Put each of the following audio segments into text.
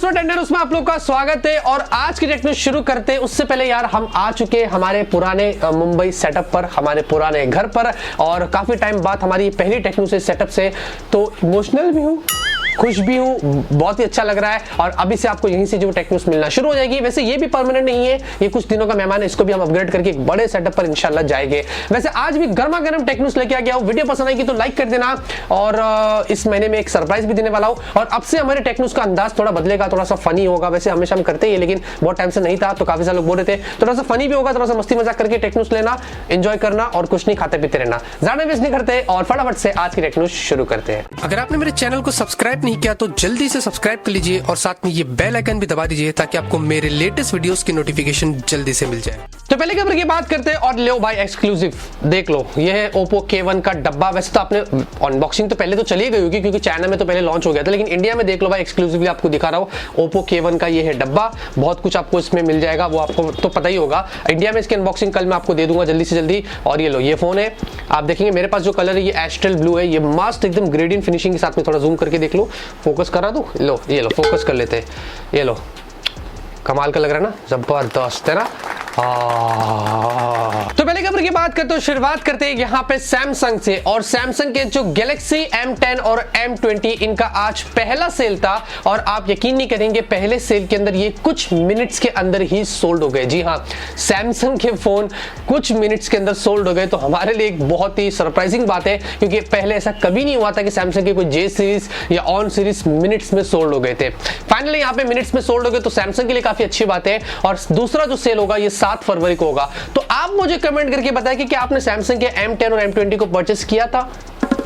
दोस्तों, टेंडर उसमें आप लोग का स्वागत है। और आज की टेक्नो शुरू करते हैं उससे पहले यार हम आ चुके हमारे पुराने मुंबई सेटअप पर, हमारे पुराने घर पर, और काफी टाइम बाद हमारी पहली टेक्नो से सेटअप से, तो इमोशनल भी हूँ, खुश भी हूँ, बहुत ही अच्छा लग रहा है। और अभी से आपको यहीं से जो टेक्नोस मिलना शुरू हो जाएगी। वैसे ये भी परमानेंट नहीं है, ये कुछ दिनों का मेहमान है, इसको भी हम अपग्रेड करके एक बड़े सेटअप पर इंशाल्लाह जाएंगे। वैसे आज भी गर्मा गर्म टेक्नोस लेके आ गया हूँ। वीडियो पसंद आएगी तो लाइक कर देना, और इस महीने में एक सरप्राइज भी देने वाला हूँ। और अब से हमारे टेक्नोस का अंदाज थोड़ा बदलेगा, थोड़ा सा फनी होगा। वैसे हमेशा हम करते ही, लेकिन बहुत टाइम से नहीं था तो काफी सारे लोग बोल रहे थे, थोड़ा सा फनी भी होगा, थोड़ा सा मस्ती मजाक करके टेक्नोस लेना, एंजॉय करना और कुछ नहीं खाते पीते रहना। ज्यादा वेस्ट नहीं करते और फटाफट से आज की टेक्नोस शुरू करते हैं। अगर आपने मेरे चैनल को सब्सक्राइब नहीं किया तो जल्दी से सब्सक्राइब कर लीजिए और साथ में ये बेल आइकन भी दबा दीजिए ताकि आपको मेरे लेटेस्ट वीडियोस की नोटिफिकेशन जल्दी से मिल जाए। तो पहले खबर की बात करते हैं, और लो भाई एक्सक्लूसिव देख लो, ये है Oppo K1 का डब्बा। वैसे तो आपने अनबॉक्सिंग तो पहले तो चली गई होगी क्योंकि चाइना में तो पहले लॉन्च हो गया था, लेकिन इंडिया में देख लो भाई, एक्सक्लूसिवली आपको दिखा रहा हूँ। Oppo K1 का ये है डब्बा, बहुत कुछ आपको इसमें मिल जाएगा, वो आपको तो पता ही होगा। इंडिया में इसकी अनबॉक्सिंग कल मैं आपको दे दूंगा जल्दी से जल्दी। और ये लो, ये फोन है, आप देखेंगे मेरे पास जो कलर है ये एस्ट्रल ब्लू है, ये मस्त एकदम ग्रेडियंट फिनिशिंग के साथ में। थोड़ा जूम करके देख लो, फोकस करा दो, लो ये लो फोकस कर लेते हैं, ये लो कमाल का लग रहा है ना, जबरदस्त है ना। तो पहले खबर की बात करते हैं, शुरुआत करते हैं यहाँ पे सैमसंग से। और सैमसंग के जो गैलेक्सी M10 और M20 इनका आज पहला सेल था, और आप यकीन नहीं करेंगे पहले सेल के अंदर ये कुछ मिनट्स के अंदर ही सोल्ड हो गए। जी हाँ, सैमसंग के फोन कुछ मिनट्स के अंदर सोल्ड हो गए, तो हमारे लिए एक बहुत ही सरप्राइजिंग बात है, क्योंकि पहले ऐसा कभी नहीं हुआ था कि सैमसंग के कोई J सीरीज या ऑन सीरीज मिनट्स में सोल्ड हो गए थे। फाइनली यहाँ पे मिनट्स में सोल्ड हो गए, तो सैमसंग के लिए काफी अच्छी बात है। और दूसरा जो सेल होगा ये 7 फरवरी को होगा। तो आप मुझे कमेंट करके बताएं कि क्या आपने सैमसंग के M10 और M20 को परचेस किया था,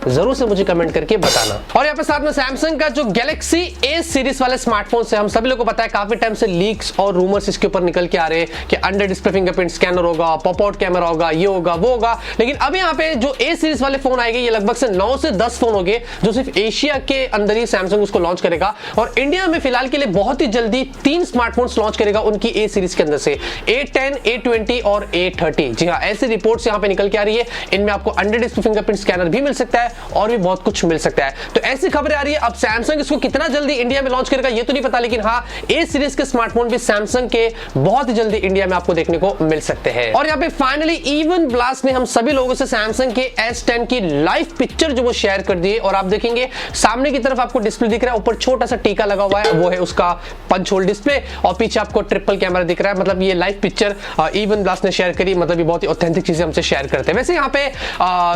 जरूर से मुझे कमेंट करके बताना। और यहाँ पे साथ में सैमसंग का जो गैलेक्सी A सीरीज वाले स्मार्टफोन से हम सभी लोगों को पता है काफी टाइम से लीक्स और रूमर्स इसके ऊपर निकल के आ रहे हैं कि अंडर डिस्प्ले फिंगरप्रिंट स्कैनर होगा, पॉप आउट कैमरा होगा, ये होगा वो होगा। लेकिन अब यहाँ पे जो A सीरीज वाले फोन आएंगे, ये लगभग से 9 से 10 फोन होंगे जो सिर्फ एशिया के अंदर ही सैमसंग उसको लॉन्च करेगा। और इंडिया में फिलहाल के लिए बहुत ही जल्दी 3 स्मार्टफोन्स लॉन्च करेगा उनकी A सीरीज के अंदर से, A10, A20 और A30। जी हाँ, ऐसी रिपोर्ट्स यहाँ पे निकल के आ रही है। इनमें आपको अंडर डिस्प्ले फिंगरप्रिंट स्कैनर भी मिल सकता है और भी बहुत कुछ मिल सकता है। तो ऐसी खबरें आ रही है। अब सैमसंग इसको कितना जल्दी इंडिया में लॉन्च करेगा ये तो नहीं पता, लेकिन हाँ, A सीरीज के स्मार्टफोन भी सैमसंग के बहुत ही जल्दी इंडिया में आपको देखने को मिल सकते हैं। और यहाँ पे फाइनली इवन ब्लास्ट ने हम सभी लोगों से सैमसंग के S10 की लाइव पिक्चर जो वो शेयर कर दी है। और आप देखेंगे सामने की तरफ आपको डिस्प्ले दिख रहा है, ऊपर छोटा सा टीका लगा हुआ है, वो है उसका पंच होल डिस्प्ले, और पीछे आपको ट्रिपल कैमरा दिख रहा है। मतलब ये लाइव पिक्चर इवन ब्लास्ट ने शेयर करी, मतलब ये बहुत ही ऑथेंटिक चीजें हमसे शेयर करते हैं। वैसे यहाँ पे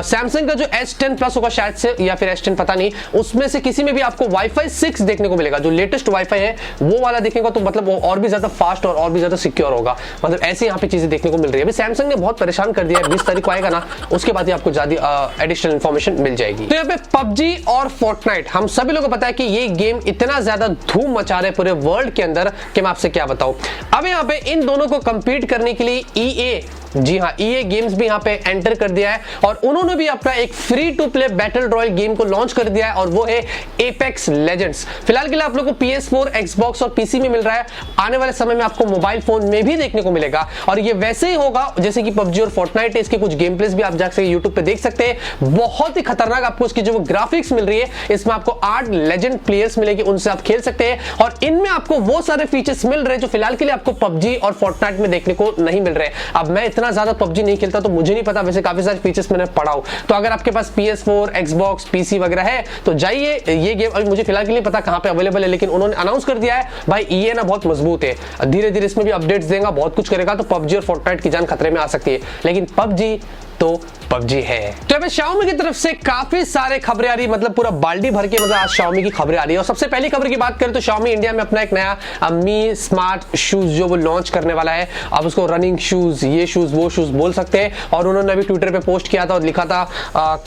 सैमसंग का जो S10 प्लस होगा शायद से, या फिर S10 पता नहीं, उसमें से किसी में भी आपको वाईफाई 6 देखने को मिलेगा। जो लेटेस्ट वाईफाई है वो वाला देखने को, तो मतलब वो और भी ज्यादा फास्ट और भी ज्यादा सिक्योर होगा। मतलब ऐसे यहाँ पे चीजें देखने को मिल रही है। अभी सैमसंग ने बहुत परेशान कर दिया है, 20 तारीख को आएगा ना, उसके बाद ही आपको ज्यादा एडिशनल इंफॉर्मेशन मिल जाएगी। तो यहाँ पे PUBG और Fortnite, हम सभी लोगों को पता है कि ये गेम इतना ज्यादा धूम मचा रहे पूरे वर्ल्ड के अंदर कि मैं आपसे क्या बताऊं। अब यहाँ पे इन दोनों को कंपीट करने के लिए EA, जी हाँ, EA गेम्स भी यहाँ पे एंटर कर दिया है, और उन्होंने भी अपना एक free to play battle royale game को लॉन्च कर दिया है, और वो है Apex Legends। फिलहाल के लिए आप लोगों को PS4, Xbox और PC में मिल रहा है, आने वाले समय में आपको मोबाइल फोन में भी देखने को मिलेगा। और ये वैसे ही होगा जैसे कि PUBG और Fortnite है। इसके कुछ गेम प्लेस भी आप जाकर YouTube पे देख सकते हैं, बहुत ही खतरनाक आपको इसकी जो ग्राफिक्स मिल रही है। इसमें आपको 8 लेजेंड प्लेयर्स मिलेंगे, उनसे आप खेल सकते हैं, और इनमें आपको वो सारे फीचर्स मिल रहे हैं जो फिलहाल के लिए आपको PUBG और Fortnite में देखने को नहीं मिल रहे। अब मैं इतना ज्यादा PUBG नहीं खेलता तो मुझे नहीं पता, वैसे काफी सारे फीचर्स मैंने पढ़ा हो। तो अगर आपके पास PS4, Xbox, PC वगैरह है तो जाइए, ये गेम अभी मुझे फिलहाल के लिए पता कहां पे अवेलेबल है, लेकिन उन्होंने अनाउंस कर दिया है भाई। EA ना बहुत मजबूत है, धीरे धीरे इसमें भी अपडेट्स देगा, बहुत कुछ करेगा, तो PUBG और Fortnite की जान खतरे में आ सकती है, लेकिन PUBG तो PUBG है। तो अभी Xiaomi की तरफ से काफी सारे खबरें आ रही है, मतलब पूरा बाल्टी भर के, मतलब आज Xiaomi की खबरें आ रही है। और सबसे पहली खबर की बात करें तो Xiaomi इंडिया में अपना एक नया मी स्मार्ट शूज जो वो लॉन्च करने वाला है। अब उसको रनिंग शूज, ये शूज वो शूज बोल सकते हैं। और उन्होंने अभी ट्विटर पे पोस्ट किया था और लिखा था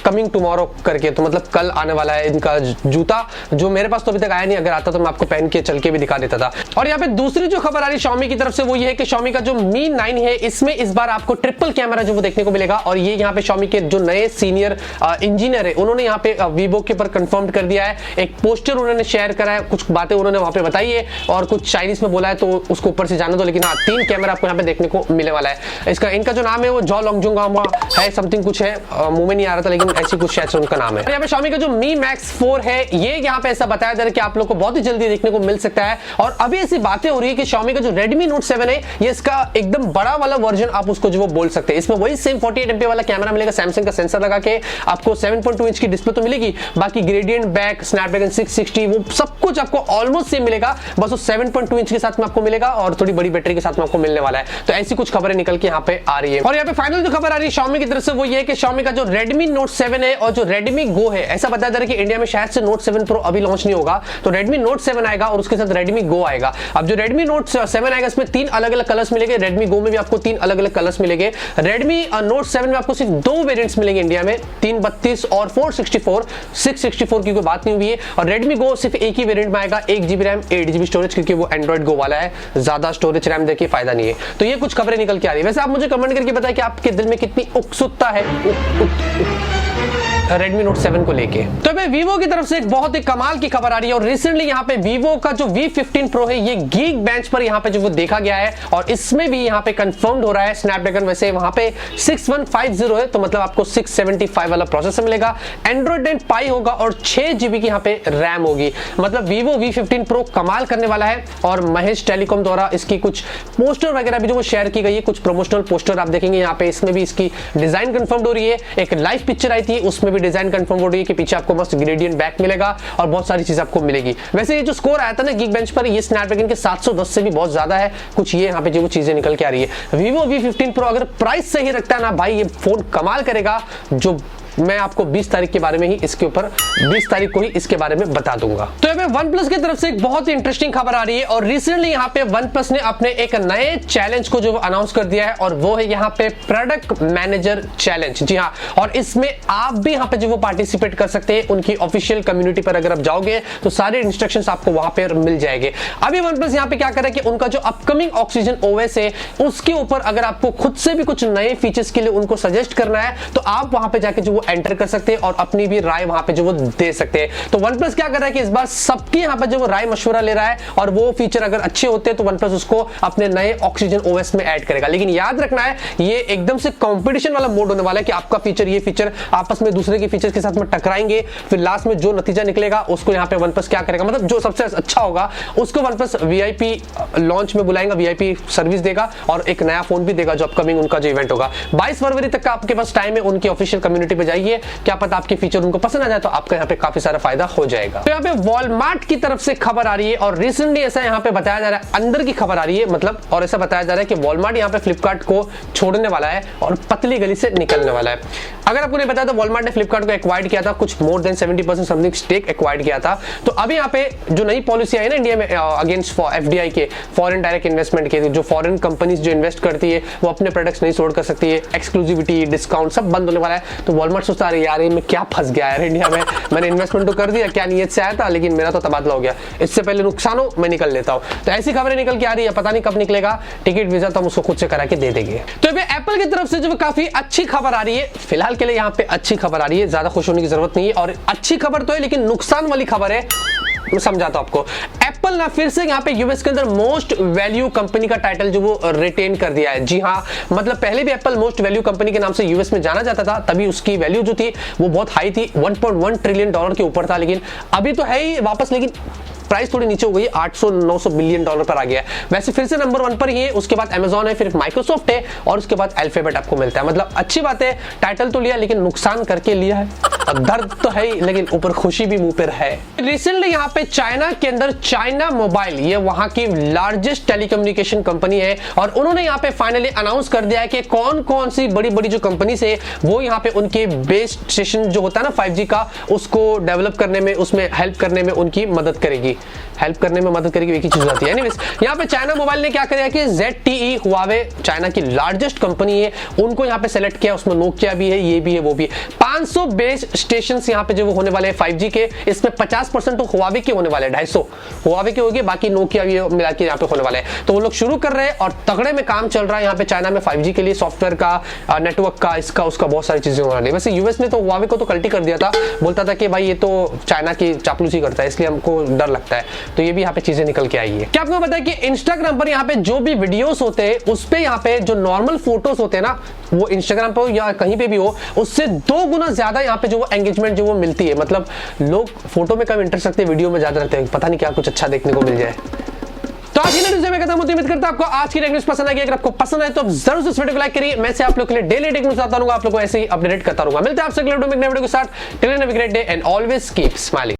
कमिंग टुमारो करके, तो मतलब कल आने वाला है इनका जूता, जो मेरे पास तो अभी तक आया नहीं, अगर आता तो मैं आपको पहन के चल के भी दिखा देता था। और यहाँ पे दूसरी जो खबर आ रही है Xiaomi की तरफ से वो ये है कि Xiaomi का जो Mi 9 है, इसमें इस बार आपको ट्रिपल कैमरा जो वो देखने को मिलेगा। और ये यहाँ पे Xiaomi के जो नए सीनियर इंजीनियर है उन्होंने यहाँ पे Vivo के ऊपर कंफर्म कर दिया है। एक पोस्टर उन्होंने शेयर करा है, कुछ बातें उन्होंने वहां पे बताई है और कुछ चाइनीज में बोला है, तो उसको ऊपर से जाने दो। लेकिन हाँ, 3 कैमरा आपको यहाँ पे देखने को मिलने वाला है। इनका जो नाम है वो जॉ लॉन्गजुंग है, समथिंग कुछ है, मुंह में नहीं आ रहा था, लेकिन ऐसी कुछ शायद उनका नाम है। यहाँ पे Xiaomi का जो Mi Max 4 है, ये यहाँ पे ऐसा बताया जा रहा है कि आप लोग को बहुत ही जल्दी देखने को मिल सकता है। और अभी ऐसी बातें हो रही है कि Xiaomi का जो Redmi Note 7 है, ये इसका एकदम बड़ा वाला वर्जन आप उसको जो वो बोल सकते हैं। इसमें वही सेम 48 MP वाला कैमरा मिलेगा, सैमसंग का सेंसर लगा के आपको 7.2 इंच की डिस्प्ले तो मिलेगी, बाकी ग्रेडियंट बैक, स्नैपड्रैगन 660 वो सब कुछ आपको ऑलमोस्ट सेम मिलेगा, बस वो 7.2 इंच के साथ में आपको मिलेगा और थोड़ी बड़ी बैटरी के साथ में आपको मिलने वाला है। तो ऐसी कुछ खबरें निकल के यहाँ पे आ रही है। और यहाँ पे फाइनल जो खबर आ रही है Xiaomi की तरफ से वो ये है कि Xiaomi का जो Redmi Note 7 है और जो Redmi Go है, ऐसा बताया जा रहा है कि इंडिया में शायद से Note 7 Pro अभी लॉन्च नहीं होगा, तो Redmi Note 7 आएगा और उसके साथ Redmi Go आएगा। अब जो Redmi Note 7 आएगा इसमें 3 अलग-अलग कलर्स मिलेंगे, Redmi Go में भी आपको 3 अलग-अलग कलर्स मिलेंगे। Redmi Note 7 में आपको सिर्फ 2 वेरिएंट्स मिलेंगे इंडिया में, 332 और 464, 664 की कोई बात नहीं हुई है। और Redmi Go सिर्फ एक ही वेरिएंट में आएगा, 1 GB रैम 8 GB स्टोरेज, क्योंकि वो Android Go वाला है, ज्यादा स्टोरेज रैम देखिए फायदा नहीं है। तो ये कुछ खबरें निकल के आ रही है। वैसे आप मुझे कमेंट करके बताएं कि आपके दिल में कितनी उत्सुकता है Redmi Note 7 को लेके। तो अभी Vivo की तरफ से एक बहुत ही कमाल की खबर आ रही है और रिसेंटली यहाँ पे Vivo का जो V15 Pro है ये Geekbench पर यहाँ पे जो वो देखा गया है और इसमें भी यहाँ पे कंफर्म्ड हो रहा है स्नैपड्रैगन वैसे वहाँ पे 6150 है, तो मतलब आपको 675 वाला प्रोसेसर मिलेगा, Android 10 Pie होगा और 6 GB की यहाँ पे रैम होगी। मतलब Vivo V15 Pro कमाल करने वाला है। और महेश टेलीकॉम द्वारा इसकी कुछ पोस्टर वगैरह भी जो वो शेयर की गई है, कुछ प्रमोशनल पोस्टर आप देखेंगे यहाँ पे, इसमें भी इसकी डिजाइन कंफर्म हो रही है। एक लाइव पिक्चर आई थी उसमें डिजाइन कंफर्म हो रही है कि पीछे आपको मस्त ग्रेडियंट बैक मिलेगा और बहुत सारी चीज आपको मिलेगी। वैसे ये जो स्कोर आया था ना Geekbench पर, ये स्नैपड्रैगन के 710 से भी बहुत ज्यादा है। कुछ ये यहाँ पे जो चीजें निकल के आ रही है। Vivo V15 Pro अगर प्राइस सही रखता है ना भाई, ये फोन कमाल करेगा। जो मैं आपको 20 तारीख के बारे में ही इसके ऊपर 20 तारीख को ही इसके बारे में बता दूंगा। तो यहाँ पे OnePlus की तरफ से एक बहुत ही इंटरेस्टिंग खबर आ रही है और रिसेंटली यहाँ पे OnePlus ने अपने एक नए चैलेंज को जो अनाउंस कर दिया है और वो है यहाँ पे प्रोडक्ट मैनेजर चैलेंज। जी हाँ, और इसमें आप भी यहाँ पे जो वो पार्टिसिपेट कर सकते हैं। उनकी ऑफिशियल कम्युनिटी पर अगर आप जाओगे तो सारे इंस्ट्रक्शंस आपको वहां पर मिल जाएंगे। अभी OnePlus यहाँ पे क्या कर रहा है कि उनका जो अपकमिंग ऑक्सीजन OS है उसके ऊपर अगर आपको खुद से भी कुछ नए फीचर्स के लिए उनको सजेस्ट करना है तो आप वहां पे जाके जो वो एंटर कर सकते हैं और अपनी भी राय वहां पे जो वो दे सकते हैं। तो OnePlus क्या कर रहा है कि इस बार सबकी यहां पे जो वो राय मशवरा ले रहा है और वो फीचर अगर अच्छे होते हैं तो OnePlus उसको अपने नए ऑक्सीजन OS में ऐड करेगा। लेकिन याद रखना है ये एकदम से कंपटीशन वाला मोड होने वाला है कि आपका फीचर ये फीचर आपस में दूसरे के फीचर के साथ में टकराएंगे, फिर लास्ट में जो नतीजा निकलेगा उसको यहाँ पे OnePlus क्या करेगा, मतलब जो सबसे अच्छा होगा उसको OnePlus VIP लॉन्च में बुलाएगा, VIP सर्विस देगा और एक नया फोन भी देगा जो अपकमिंग उनका जो इवेंट होगा। 22 फरवरी तक का आपके पास टाइम है, उनकी ऑफिशियल कम्युनिटी पे जाइए, क्या पता आपके फीचर उनको पसंद आ जाए तो आपका यहाँ पे काफी सारा फायदा हो जाएगा। तो यहाँ पे वॉलमार्ट की तरफ से खबर आ रही है और रिसेंटली ऐसा यहाँ पे बताया जा रहा है, अंदर की खबर आ रही है मतलब, और ऐसा बताया जा रहा है कि वॉलमार्ट यहाँ पे फ्लिपकार्ट को छोड़ने वाला है और पतली गली से निकलने वाला है। अगर आपको नहीं पता तो वॉलमार्ट ने फ्लिपकार्ट को एक्वायर्ड किया था, कुछ more than 70% something stake acquired किया था। तो अभी यहाँ पे जो नई पॉलिसी आई है ना इंडिया में अगेंस्ट FDI के, फॉरेन डायरेक्ट इन्वेस्टमेंट के, जो फॉरेन कंपनीज जो इन्वेस्ट करती है वो अपने प्रोडक्ट्स नहीं सोल्ड कर सकती है, एक्सक्लूसिविटी डिस्काउंट सब बंद होने वाला है। तो वॉलमार्ट सोचता है यार मैं क्या फंस गया यार इंडिया में, मैंने इन्वेस्टमेंट तो कर दिया, क्या नियत से आया था, लेकिन मेरा तो तबादला हो गया, इससे पहले नुकसान हो मैं निकल लेता हूं। तो ऐसी खबरें निकल के आ रही है, पता नहीं कब निकलेगा टिकट वीजा, तो हम उसको खुद से करा के दे देंगे। तो अभी एप्पल की तरफ से जो काफी अच्छी खबर आ रही है, फिलहाल के लिए यहाँ पे अच्छी खबर आ रही है, ज्यादा खुश होने की जरूरत नहीं है। और अच्छी खबर तो है लेकिन नुकसान वाली खबर है, मैं समझाता हूं आपको। एप्पल ना फिर से यहाँ पे यूएस के अंदर मोस्ट वैल्यू कंपनी का टाइटल जो वो रिटेन कर दिया है। जी हाँ, मतलब पहले भी एप्पल मोस्ट वैल्यू कंपनी के नाम से यूएस में जाना जाता था, तभी उसकी वैल्यू जो थी वो बहुत हाई थी, $1.1 ट्रिलियन के ऊपर था। लेकिन अभी तो है ही वापस, लेकिन प्राइस थोड़ी नीचे हो गई, 800-900 बिलियन डॉलर पर आ गया है। वैसे फिर से नंबर 1 पर ही है, उसके बाद अमेजॉन है, फिर माइक्रोसॉफ्ट है और उसके बाद अल्फाबेट आपको मिलता है। मतलब अच्छी बात है, टाइटल तो लिया लेकिन नुकसान करके लिया है। अब दर्द तो है ही लेकिन ऊपर खुशी भी मुंह पर है। रिसेंटली यहाँ पे चाइना के अंदर चाइना मोबाइल, ये वहां की लार्जेस्ट टेलीकम्युनिकेशन कंपनी है और उन्होंने यहाँ पे फाइनली अनाउंस कर दिया है कि कौन कौन सी बड़ी बड़ी जो कंपनीज है वो यहाँ पे उनके बेस स्टेशन जो होता है ना 5G का, उसको डेवलप करने में, उसमें हेल्प करने में उनकी मदद करेगी। हेल्प करने में मदद करेगी, एक ही चीज आती है। एनीवेज यहाँ पे चाइना मोबाइल ने क्या किया कि ZTE हुआवे चाइना की लार्जेस्ट कंपनी है, उनको यहाँ पे सेलेक्ट किया, उसमें नोकिया भी है, ये भी है, वो भी है। 500 बेस स्टेशन यहाँ पे जो वो होने वाले हैं 5G के, इसमें 50% तो हुआवे के होने वाले हैं, 250 हुआवे के होंगे, बाकी नोकिया भी मिला के यहाँ पे होने वाले हैं। तो वो लोग शुरू कर रहे हैं और तगड़े में काम चल रहा है यहाँ पे चाइना में 5G के लिए, सॉफ्टवेयर का, नेटवर्क का, इसका उसका बहुत सारी चीजें होने वाली है। वैसे यूएस ने तो हुआवे को तो कल्टी कर दिया था, बोलता था कि भाई ये तो चाइना की चापलूसी करता है, इसलिए हमको डर लगता है। तो ये भी यहाँ पे चीजें निकल के आई है। क्या आपको पता है कि इंस्टाग्राम पर यहाँ पे जो भी वीडियोस होते हैं उस पे यहाँ पे जो नॉर्मल फोटोज होते हैं ना, वो इंस्टाग्राम पर या कहीं पे भी हो, उससे 2 गुना ज्यादा यहाँ पे जो वो एंगेजमेंट जो वो मिलती है। मतलब लोग फोटो में कम इंटरेस्ट रखते हैं, वीडियो में ज्यादा रखते हैं, पता नहीं क्या कुछ अच्छा देखने को मिल जाए। तो आज की न्यूज़ में खत्म होती है। उम्मीद करता हूं आपको आज की न्यूज़ पसंद आई। अगर आपको पसंद आए तो जरूर से इस वीडियो को लाइक करिए। मैं से आप लोग के लिए डेली टेक न्यूज़ आता रहूंगा, आप लोगों को ऐसे ही अपडेट करता रहूंगा। मिलते हैं आपसे अगले वीडियो में नए वीडियो के साथ। Till then have a great day and always keep smiling.